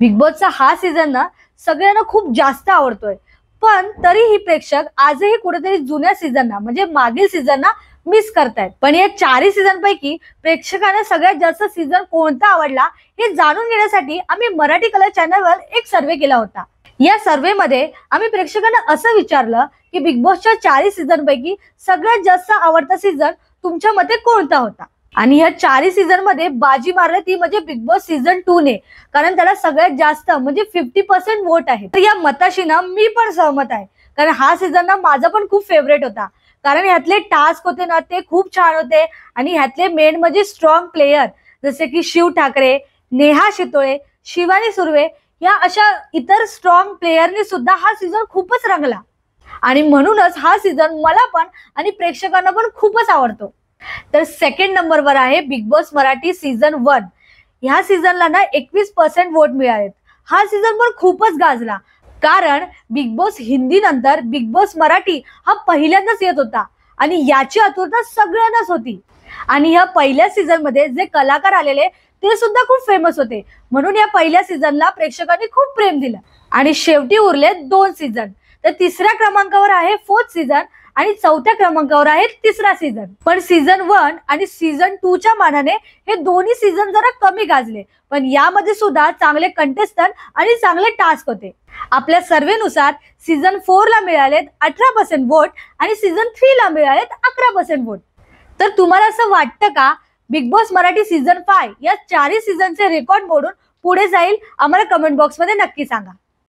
Big बॉसचा हा season ना सगळ्यांना खूप जास्त आवडतोय, पण तरीही प्रेक्षक आजही कुठेतरी जुन्या सीझनना म्हणजे मागील सीझनना मिस करतायत। पण या चारही सीझन पैकी प्रेक्षकांना सगळ्यात जास्त सीझन कोणता आवडला हे जाणून घेण्यासाठी आम्ही मराठी कलर चॅनलवर एक सर्वे केला होता। या सर्वे मध्ये आम्ही प्रेक्षकांना असं विचारलं की बिग बॉसच्या चारही सीझन पैकी सगळ्यात जास्त आवडता सीझन तुमच्या मते कोणता होता। आणि या चारही सीझन मध्ये बाजी मारली ती म्हणजे बिग बॉस सीझन 2 ने, कारण त्याला सगळ्यात जास्त म्हणजे 50% वोट आहे। तर या मताशी ना मी पण सहमत आहे, कारण हा सीझन ना माझा पण खूप फेवरेट होता। कारण ह्यातले टास्क होते ना ते खूप छान होते आणि ह्यातले मेन म्हणजे स्ट्रॉंग प्लेयर जसे की शिव ठाकरे, नेहा शितोळे, शिवानी सुर्वे या अशा इतर स्ट्रॉंग प्लेयरने सुद्धा हा सीझन खूपच रंगला आणि म्हणूनच हा सीझन मला पण आणि प्रेक्षकांना पण खूपच आवडतो। तर सेकंड नंबरवर आहे बिग बॉस मराठी सीझन 1। ह्या सीझनला ना 21% वोट मिळालेत। हा सीझन पण खूपच गाजला, कारण बिग बॉस हिंदी नंतर बिग बॉस मराठी हा पहिल्यांदाच येत होता आणि याची आतुरता सगळ्यांनाच होती। आणि या पहिल्या सीझन मध्ये जे कलाकार आलेले ते सुद्धा खूप फेमस होते, म्हणून या पहिल्या सीझनला प्रेक्षकांनी खूप प्रेम दिलं। आणि शेवटी उरले 2 सीझन, तर तिसऱ्या क्रमांकावर आहे 4th सीझन आणि चौथ्या क्रमांकावर आहे तिसरा सीझन। पण सीझन 1 आणि सीझन 2 च्या मानाने हे दोन्ही सीझन जरा कमी गाजले, पण यामध्ये सुद्धा चांगले कंटेस्टंट आणि चांगले टास्क होते। आपल्या सर्वेनुसार सीझन 4 ला मिळालेत 18% वोट आणि सीझन 3 ला मिळालेत 11% वोट। तर तुम्हाला असं वाटतं का बिग बॉस मराठी सीझन 5 या चारही सीझनचे रेकॉर्ड मोडून पुढे जाईल? आम्हाला कमेंट बॉक्स मध्ये नक्की सांगा।